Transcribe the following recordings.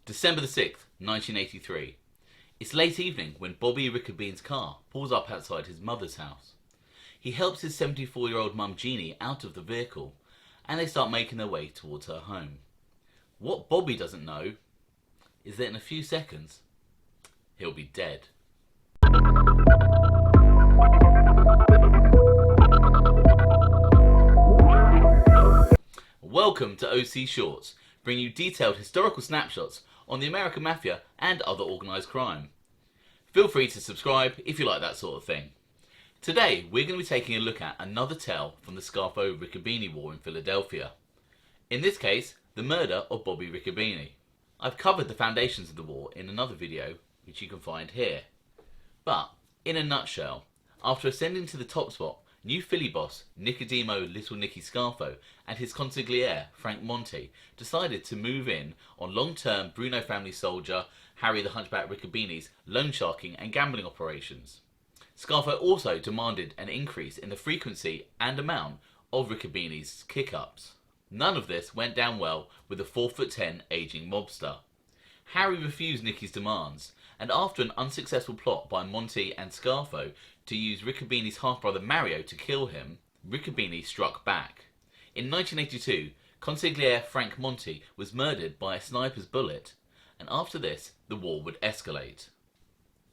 December the 6th, 1983. It's late evening when Bobby Riccobene's car pulls up outside his mother's house. He helps his 74-year-old mum Jeannie out of the vehicle and they start making their way towards her home. What Bobby doesn't know is that in a few seconds, he'll be dead. Welcome to OC Shorts, bringing you detailed historical snapshots on the American Mafia and other organised crime. Feel free to subscribe if you like that sort of thing. Today we're going to be taking a look at another tale from the Scarfo-Riccobene War in Philadelphia. In this case, the murder of Bobby Riccobene. I've covered the foundations of the war in another video, which you can find here. But, in a nutshell, after ascending to the top spot, new Philly boss Nicodemo Little Nicky Scarfo and his consigliere Frank Monte decided to move in on long-term BRUNO family soldier Harry the Hunchback Riccobene's loan sharking and gambling operations. Scarfo also demanded an increase in the frequency and amount of Riccobene's kick-ups. None of this went down well with the 4'10" aging mobster. Harry refused Nicky's demands, and after an unsuccessful plot by Monte and Scarfo to use Riccobene's half-brother Mario to kill him, Riccobene struck back. In 1982, consigliere Frank Monte was murdered by a sniper's bullet, and after this, the war would escalate.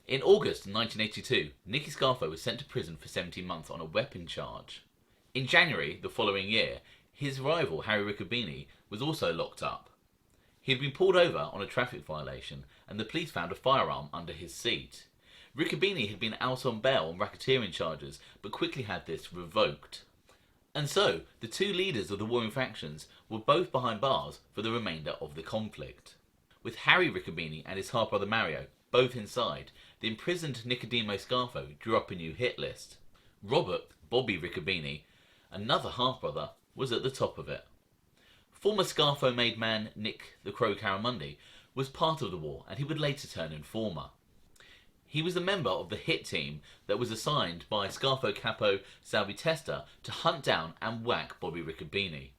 In August 1982, Nicky Scarfo was sent to prison for 17 months on a weapon charge. In January the following year, his rival Harry Riccobene was also locked up. He had been pulled over on a traffic violation and the police found a firearm under his seat. Riccobene had been out on bail on racketeering charges but quickly had this revoked. And so, the two leaders of the warring factions were both behind bars for the remainder of the conflict. With Harry Riccobene and his half-brother Mario both inside, the imprisoned Nicodemo Scarfo drew up a new hit list. Robert, Bobby Riccobene, another half-brother, was at the top of it. Former Scarfo-made man Nick the Crow Caramundi was part of the war and he would later turn informer. He was a member of the hit team that was assigned by Scarfo capo Salvi Testa to hunt down and whack Bobby Riccobene.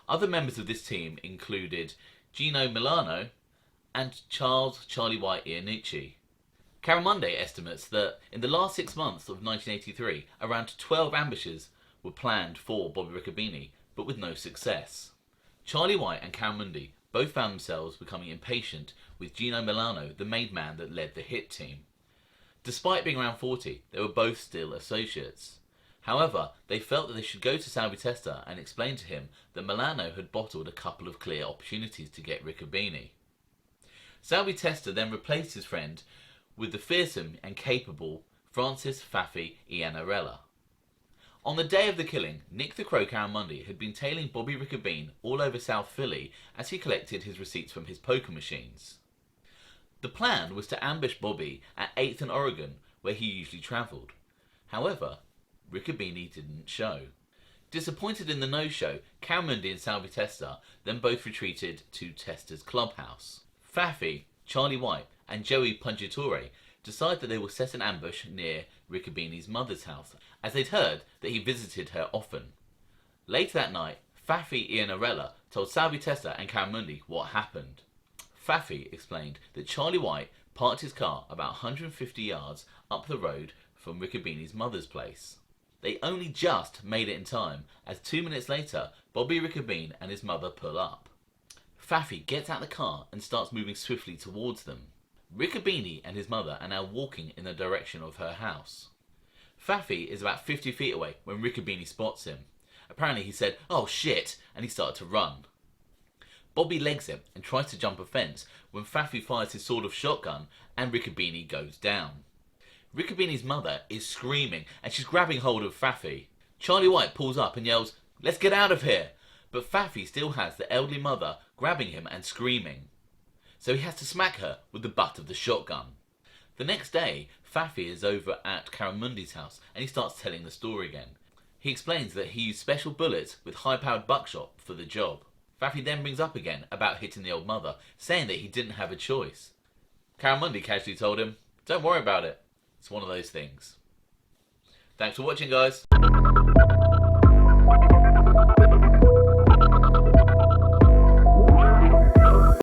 Other members of this team included Gino Milano and Charles Charlie White Iannucci. Caramundi estimates that in the last 6 months of 1983, around 12 ambushes were planned for Bobby Riccobene, but with no success. Charlie White and Caramundi both found themselves becoming impatient with Gino Milano, the made man that led the hit team. Despite being around 40, they were both still associates. However, they felt that they should go to Salvi Testa and explain to him that Milano had bottled a couple of clear opportunities to get Riccobene. Salvi Testa then replaced his friend with the fearsome and capable Francis Faffy Iannarella. On the day of the killing, Nick the Crow Caramundi had been tailing Bobby Riccobene all over South Philly as he collected his receipts from his poker machines. The plan was to ambush Bobby at 8th and Oregon, where he usually travelled. However, Riccobene didn't show. Disappointed in the no-show, Caramundi and Salvi Testa then both retreated to Testa's clubhouse. Faffy, Charlie White and Joey Pungatore decide that they will set an ambush near Riccobene's mother's house, as they'd heard that he visited her often. Later that night, Faffy Iannarella told Salvi Testa and Caramundi what happened. Faffy explained that Charlie White parked his car about 150 yards up the road from Riccobene's mother's place. They only just made it in time, as 2 minutes later, Bobby Riccobene and his mother pull up. Faffy gets out the car and starts moving swiftly towards them. Riccobene and his mother are now walking in the direction of her house. Faffy is about 50 feet away when Riccobene spots him. Apparently he said, "Oh shit," and he started to run. Bobby legs him and tries to jump a fence when Faffy fires his sawed-off shotgun and Riccobene goes down. Riccobene's mother is screaming and she's grabbing hold of Faffy. Charlie White pulls up and yells, "Let's get out of here!" But Faffy still has the elderly mother grabbing him and screaming. So he has to smack her with the butt of the shotgun. The next day, Faffy is over at Caramundi's house and he starts telling the story again. He explains that he used special bullets with high-powered buckshot for the job. Faffy then brings up again about hitting the old mother, saying that he didn't have a choice. Caramundi casually told him, "Don't worry about it. It's one of those things." Thanks for watching, guys.